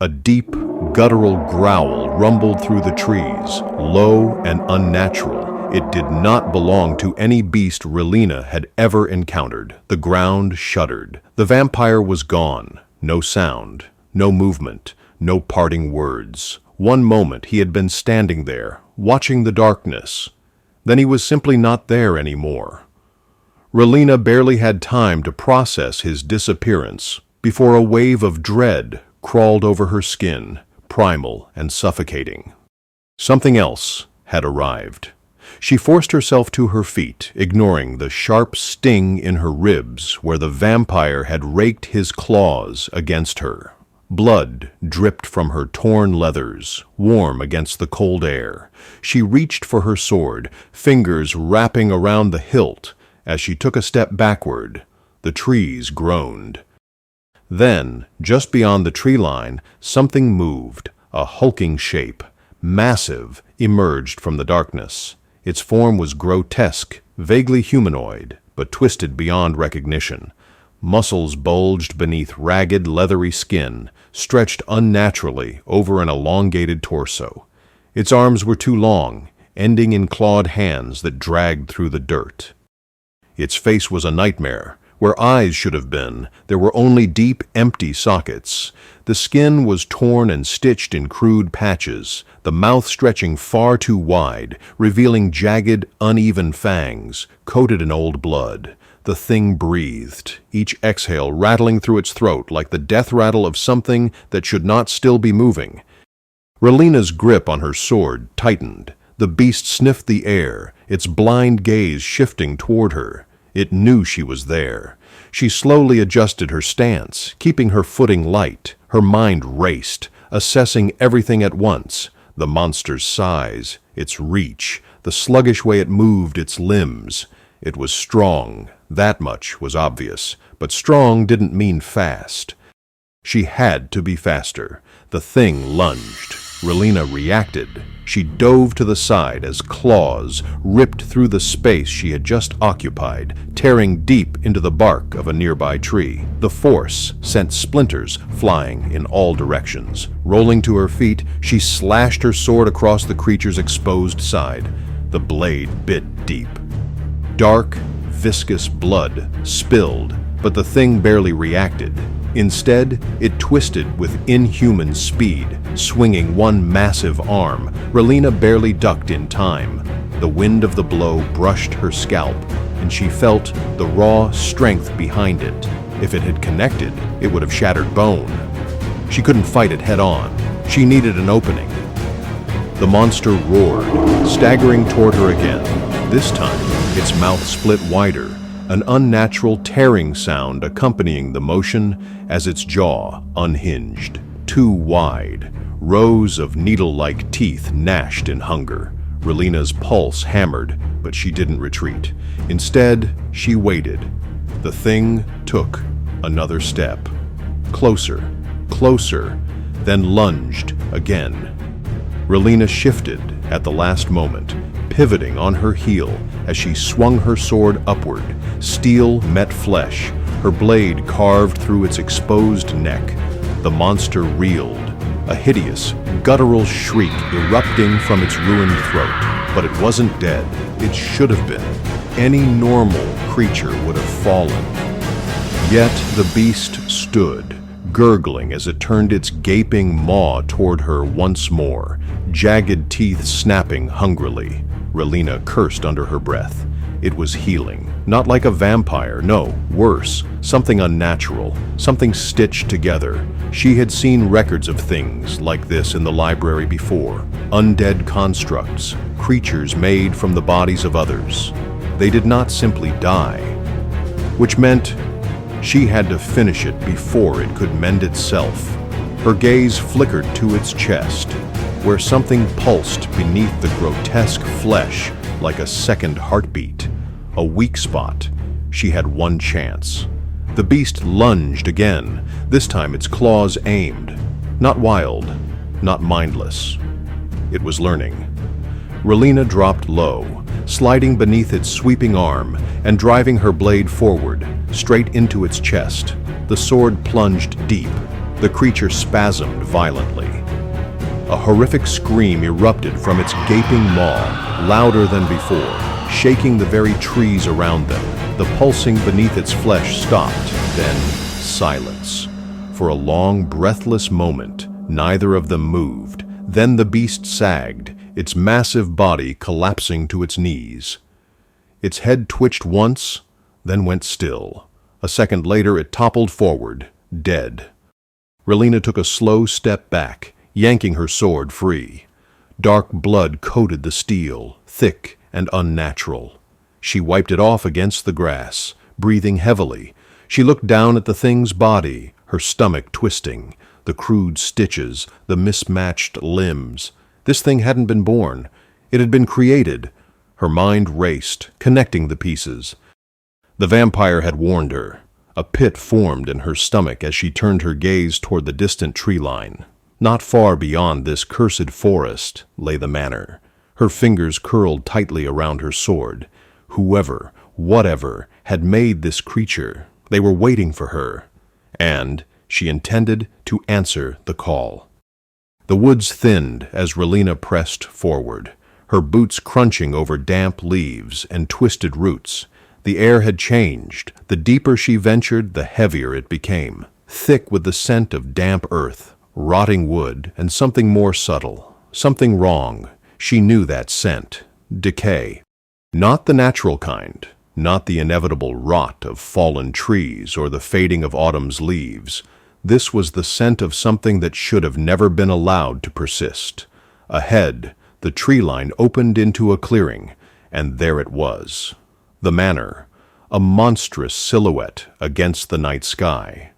A deep, guttural growl rumbled through the trees, low and unnatural. It did not belong to any beast Relina had ever encountered. The ground shuddered. The vampire was gone. No sound, no movement, no parting words. One moment he had been standing there, watching the darkness. Then he was simply not there anymore. Relina barely had time to process his disappearance before a wave of dread crawled over her skin, primal and suffocating. Something else had arrived. She forced herself to her feet, ignoring the sharp sting in her ribs where the vampire had raked his claws against her. Blood dripped from her torn leathers, warm against the cold air. She reached for her sword, fingers wrapping around the hilt. As she took a step backward, the trees groaned. Then, just beyond the tree line, something moved. A hulking shape, massive, emerged from the darkness. Its form was grotesque, vaguely humanoid, but twisted beyond recognition. Muscles bulged beneath ragged, leathery skin, stretched unnaturally over an elongated torso. Its arms were too long, ending in clawed hands that dragged through the dirt. Its face was a nightmare. Where eyes should have been, there were only deep, empty sockets. The skin was torn and stitched in crude patches, the mouth stretching far too wide, revealing jagged, uneven fangs, coated in old blood. The thing breathed, each exhale rattling through its throat like the death rattle of something that should not still be moving. Relina's grip on her sword tightened. The beast sniffed the air, its blind gaze shifting toward her. It knew she was there. She slowly adjusted her stance, keeping her footing light. Her mind raced, assessing everything at once. The monster's size, its reach, the sluggish way it moved its limbs. It was strong, that much was obvious, but strong didn't mean fast. She had to be faster. The thing lunged. Relina reacted. She dove to the side as claws ripped through the space she had just occupied, tearing deep into the bark of a nearby tree. The force sent splinters flying in all directions. Rolling to her feet, she slashed her sword across the creature's exposed side. The blade bit deep. Dark, viscous blood spilled, but the thing barely reacted. Instead, it twisted with inhuman speed, swinging one massive arm. Relina barely ducked in time. The wind of the blow brushed her scalp, and she felt the raw strength behind it. If it had connected, it would have shattered bone. She couldn't fight it head-on. She needed an opening. The monster roared, staggering toward her again. This time, its mouth split wider, an unnatural tearing sound accompanying the motion as its jaw unhinged. Too wide, rows of needle-like teeth gnashed in hunger. Relina's pulse hammered, but she didn't retreat. Instead, she waited. The thing took another step. Closer, closer, then lunged again. Relina shifted at the last moment, pivoting on her heel as she swung her sword upward. Steel met flesh, her blade carved through its exposed neck. The monster reeled, a hideous, guttural shriek erupting from its ruined throat. But it wasn't dead. It should have been. Any normal creature would have fallen. Yet the beast stood, gurgling as it turned its gaping maw toward her once more, jagged teeth snapping hungrily. Relina cursed under her breath. It was healing. Not like a vampire, no, worse. Something unnatural, something stitched together. She had seen records of things like this in the library before. Undead constructs, creatures made from the bodies of others. They did not simply die, which meant she had to finish it before it could mend itself. Her gaze flickered to its chest, where something pulsed beneath the grotesque flesh like a second heartbeat. A weak spot. She had one chance. The beast lunged again, this time its claws aimed. Not wild, not mindless. It was learning. Relina dropped low, sliding beneath its sweeping arm and driving her blade forward, straight into its chest. The sword plunged deep, The creature spasmed violently. A horrific scream erupted from its gaping maw, louder than before, shaking the very trees around them. The pulsing beneath its flesh stopped, then silence. For a long, breathless moment, neither of them moved. Then the beast sagged, its massive body collapsing to its knees. Its head twitched once, then went still. A second later it toppled forward, dead. Relina took a slow step back, yanking her sword free. Dark blood coated the steel, thick and unnatural. She wiped it off against the grass, breathing heavily. She looked down at the thing's body, her stomach twisting, the crude stitches, the mismatched limbs. This thing hadn't been born. It had been created. Her mind raced, connecting the pieces. The vampire had warned her. A pit formed in her stomach as she turned her gaze toward the distant tree line. Not far beyond this cursed forest lay the manor. Her fingers curled tightly around her sword. Whoever, whatever, had made this creature, they were waiting for her. And she intended to answer the call. The woods thinned as Relina pressed forward, her boots crunching over damp leaves and twisted roots. The air had changed. The deeper she ventured, the heavier it became, thick with the scent of damp earth, rotting wood, and something more subtle, something wrong. She knew that scent. Decay. Not the natural kind, not the inevitable rot of fallen trees or the fading of autumn's leaves. This was the scent of something that should have never been allowed to persist. Ahead, the tree line opened into a clearing, and there it was. The manor, a monstrous silhouette against the night sky.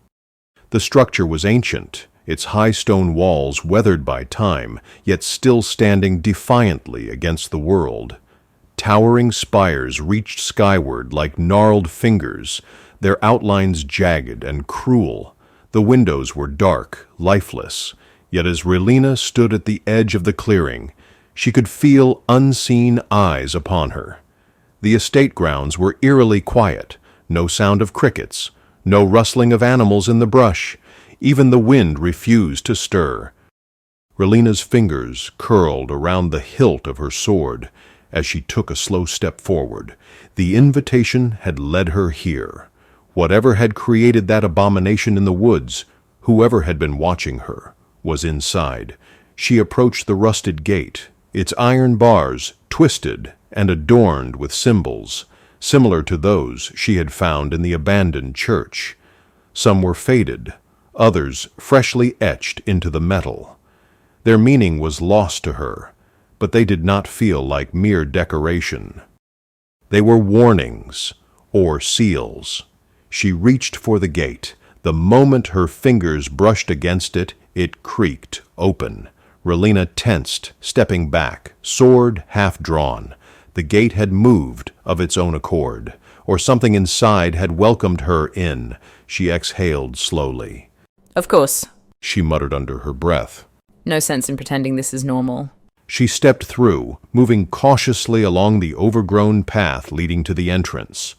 The structure was ancient, its high stone walls weathered by time, yet still standing defiantly against the world. Towering spires reached skyward like gnarled fingers, their outlines jagged and cruel. The windows were dark, lifeless, yet as Relina stood at the edge of the clearing, she could feel unseen eyes upon her. The estate grounds were eerily quiet, no sound of crickets, no rustling of animals in the brush. Even the wind refused to stir. Relina's fingers curled around the hilt of her sword as she took a slow step forward. The invitation had led her here. Whatever had created that abomination in the woods, whoever had been watching her, was inside. She approached the rusted gate, its iron bars twisted and adorned with symbols, similar to those she had found in the abandoned church. Some were faded, others freshly etched into the metal. Their meaning was lost to her, but they did not feel like mere decoration. They were warnings, or seals. She reached for the gate. The moment her fingers brushed against it, it creaked open. Relina tensed, stepping back, sword half drawn. The gate had moved of its own accord, or something inside had welcomed her in. She exhaled slowly. Of course, she muttered under her breath. No sense in pretending this is normal. She stepped through, moving cautiously along the overgrown path leading to the entrance.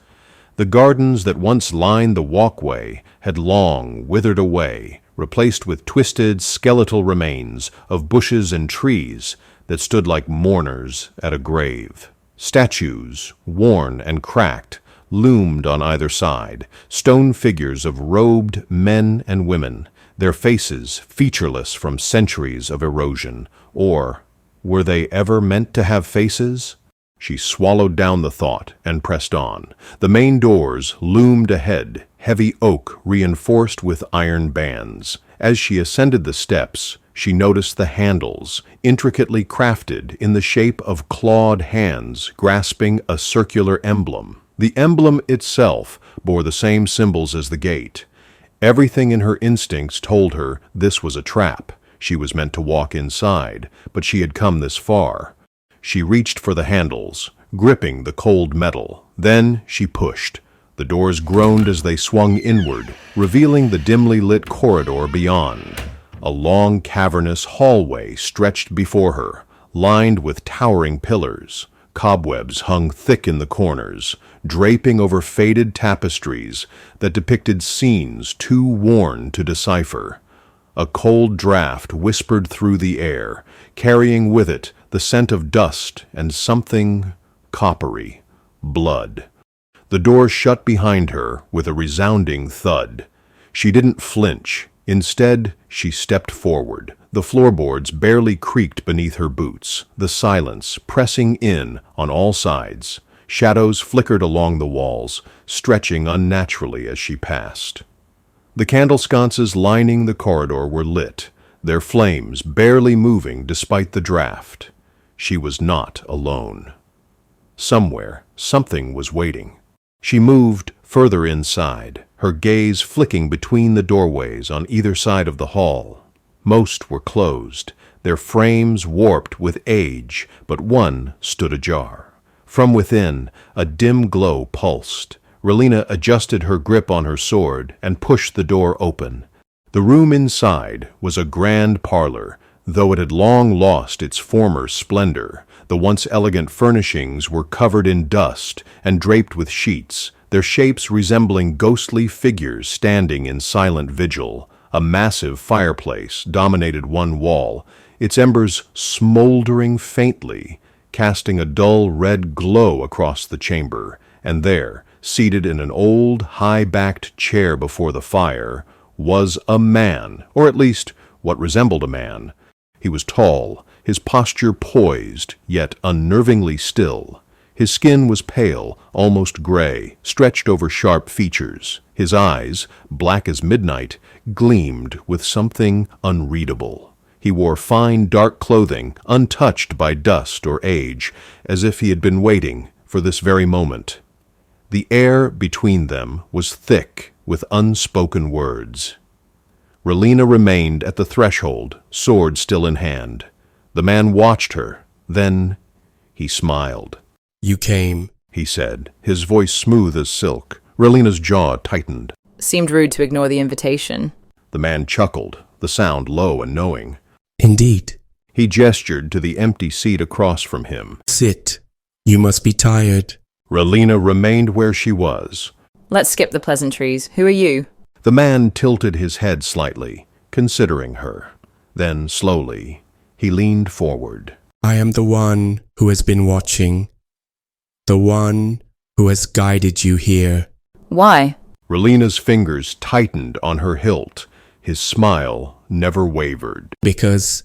The gardens that once lined the walkway had long withered away, replaced with twisted, skeletal remains of bushes and trees that stood like mourners at a grave. Statues, worn and cracked, loomed on either side, stone figures of robed men and women, their faces featureless from centuries of erosion. Or were they ever meant to have faces? She swallowed down the thought and pressed on. The main doors loomed ahead, heavy oak reinforced with iron bands. As she ascended the steps, she noticed the handles, intricately crafted in the shape of clawed hands grasping a circular emblem. The emblem itself bore the same symbols as the gate. Everything in her instincts told her this was a trap. She was meant to walk inside, but she had come this far. She reached for the handles, gripping the cold metal. Then she pushed. The doors groaned as they swung inward, revealing the dimly lit corridor beyond. A long, cavernous hallway stretched before her, lined with towering pillars. Cobwebs hung thick in the corners, draping over faded tapestries that depicted scenes too worn to decipher. A cold draft whispered through the air, carrying with it the scent of dust and something coppery, blood. The door shut behind her with a resounding thud. She didn't flinch. Instead, she stepped forward. The floorboards barely creaked beneath her boots, the silence pressing in on all sides. Shadows flickered along the walls, stretching unnaturally as she passed. The candle sconces lining the corridor were lit, their flames barely moving despite the draft. She was not alone. Somewhere, something was waiting. She moved further inside, her gaze flicking between the doorways on either side of the hall. Most were closed, their frames warped with age, but one stood ajar. From within, a dim glow pulsed. Relina adjusted her grip on her sword and pushed the door open. The room inside was a grand parlor, though it had long lost its former splendor. The once elegant furnishings were covered in dust and draped with sheets, their shapes resembling ghostly figures standing in silent vigil. A massive fireplace dominated one wall, its embers smoldering faintly, casting a dull red glow across the chamber. And there, seated in an old, high-backed chair before the fire, was a man, or at least what resembled a man. He was tall, his posture poised, yet unnervingly still. His skin was pale, almost gray, stretched over sharp features. His eyes, black as midnight, gleamed with something unreadable. He wore fine, dark clothing, untouched by dust or age, as if he had been waiting for this very moment. The air between them was thick with unspoken words. Relina remained at the threshold, sword still in hand. The man watched her. Then he smiled. "You came," he said, his voice smooth as silk. Relina's jaw tightened. Seemed rude to ignore the invitation. The man chuckled, the sound low and knowing. "Indeed." He gestured to the empty seat across from him. "Sit. You must be tired." Relina remained where she was. Let's skip the pleasantries. Who are you? The man tilted his head slightly, considering her. Then, slowly, he leaned forward. "I am the one who has been watching. The one who has guided you here." Why? Relina's fingers tightened on her hilt. His smile never wavered. "Because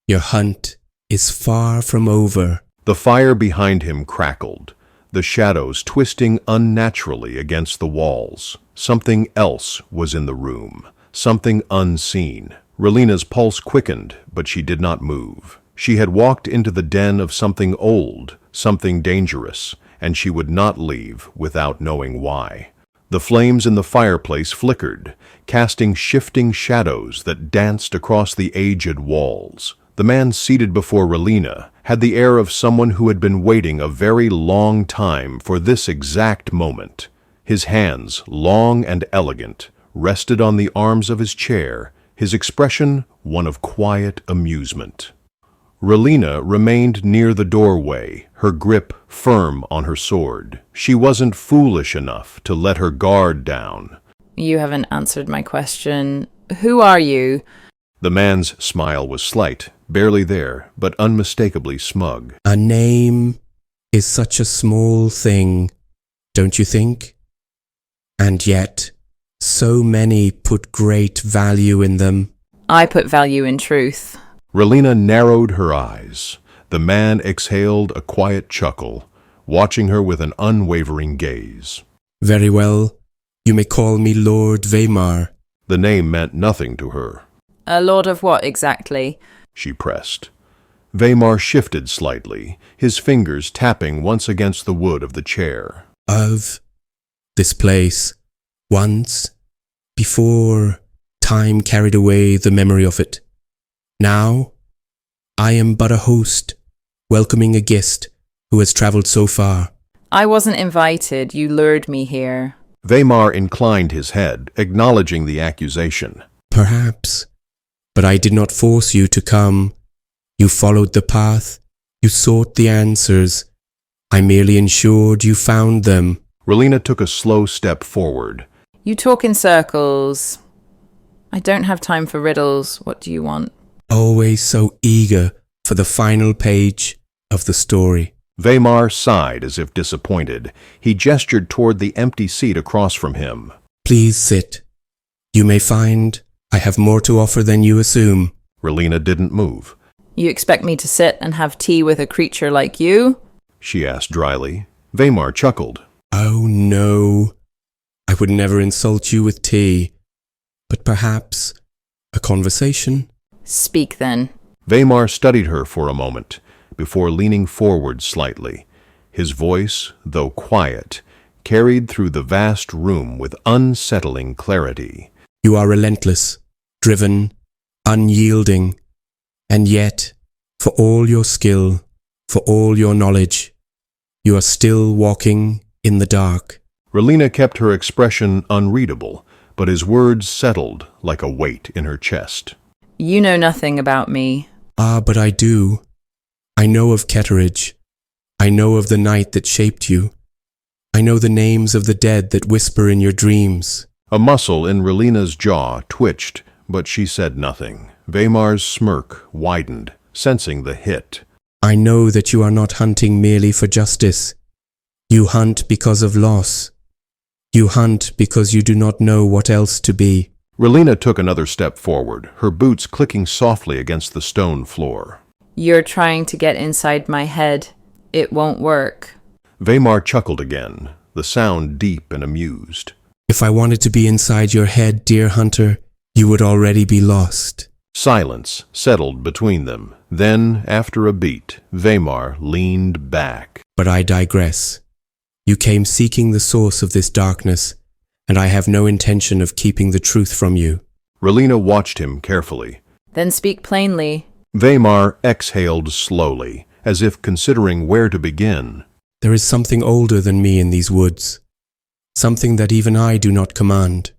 your hunt is far from over." The fire behind him crackled, the shadows twisting unnaturally against the walls. Something else was in the room, something unseen. Relina's pulse quickened, but she did not move. She had walked into the den of something old, something dangerous, and she would not leave without knowing why. The flames in the fireplace flickered, casting shifting shadows that danced across the aged walls. The man seated before Relina had the air of someone who had been waiting a very long time for this exact moment. His hands, long and elegant, rested on the arms of his chair, his expression one of quiet amusement. Relina remained near the doorway, her grip firm on her sword. She wasn't foolish enough to let her guard down. You haven't answered my question. Who are you? The man's smile was slight, barely there, but unmistakably smug. "A name is such a small thing, don't you think? And yet, so many put great value in them." I put value in truth. Relina narrowed her eyes. The man exhaled a quiet chuckle, watching her with an unwavering gaze. "Very well. You may call me Lord Weimar." The name meant nothing to her. A lord of what exactly? She pressed. Weimar shifted slightly, his fingers tapping once against the wood of the chair. "Of this place, once, before time carried away the memory of it. Now, I am but a host, welcoming a guest who has travelled so far." I wasn't invited. You lured me here. Weimar inclined his head, acknowledging the accusation. "Perhaps, but I did not force you to come. You followed the path. You sought the answers. I merely ensured you found them." Relina took a slow step forward. You talk in circles. I don't have time for riddles. What do you want? Always so eager for the final page of the story. Weimar sighed as if disappointed. He gestured toward the empty seat across from him. Please sit. You may find I have more to offer than you assume. Relina didn't move. You expect me to sit and have tea with a creature like you? She asked dryly. Weimar chuckled. Oh no, I would never insult you with tea, but perhaps a conversation? Speak then. Weimar studied her for a moment, before leaning forward slightly. His voice, though quiet, carried through the vast room with unsettling clarity. You are relentless, driven, unyielding, and yet, for all your skill, for all your knowledge, you are still walking in the dark. Relina kept her expression unreadable, but his words settled like a weight in her chest. You know nothing about me. Ah, but I do. I know of Ketteridge. I know of the night that shaped you. I know the names of the dead that whisper in your dreams. A muscle in Relina's jaw twitched, but she said nothing. Weimar's smirk widened, sensing the hit. I know that you are not hunting merely for justice. You hunt because of loss. You hunt because you do not know what else to be. Relina took another step forward, her boots clicking softly against the stone floor. You're trying to get inside my head. It won't work. Weimar chuckled again, the sound deep and amused. If I wanted to be inside your head, dear hunter, you would already be lost. Silence settled between them. Then, after a beat, Weimar leaned back. But I digress. You came seeking the source of this darkness, and I have no intention of keeping the truth from you. Relina watched him carefully. Then speak plainly. Weimar exhaled slowly, as if considering where to begin. There is something older than me in these woods, something that even I do not command.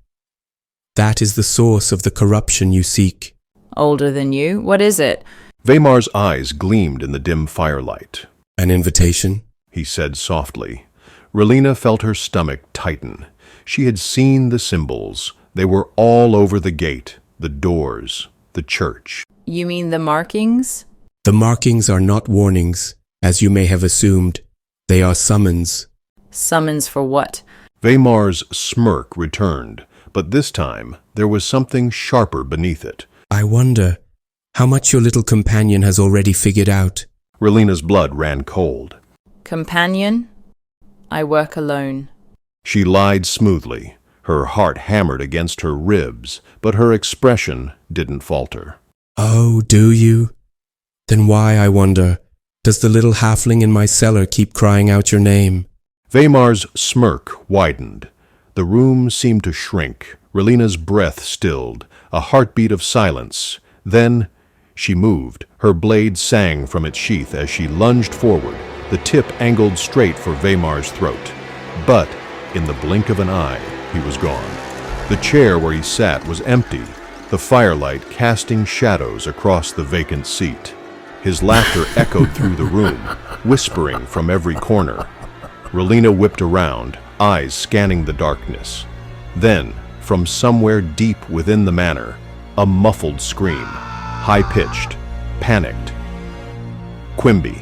That is the source of the corruption you seek. Older than you? What is it? Weimar's eyes gleamed in the dim firelight. An invitation? He said softly. Relina felt her stomach tighten. She had seen the symbols. They were all over the gate, the doors, the church. You mean the markings? The markings are not warnings, as you may have assumed. They are summons. Summons for what? Weimar's smirk returned, but this time there was something sharper beneath it. I wonder how much your little companion has already figured out. Relina's blood ran cold. Companion? I work alone. She lied smoothly. Her heart hammered against her ribs, but her expression didn't falter. Oh, do you? Then why, I wonder, does the little halfling in my cellar keep crying out your name? Weimar's smirk widened. The room seemed to shrink. Relina's breath stilled, a heartbeat of silence. Then she moved. Her blade sang from its sheath as she lunged forward, the tip angled straight for Weimar's throat. But in the blink of an eye, he was gone. The chair where he sat was empty, the firelight casting shadows across the vacant seat. His laughter echoed through the room, whispering from every corner. Relina whipped around, eyes scanning the darkness. Then, from somewhere deep within the manor, a muffled scream, high-pitched, panicked. Quimby.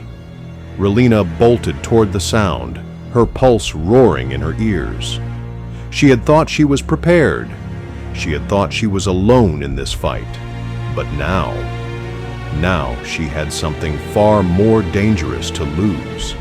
Relina bolted toward the sound, her pulse roaring in her ears. She had thought she was prepared. She had thought she was alone in this fight. But now she had something far more dangerous to lose.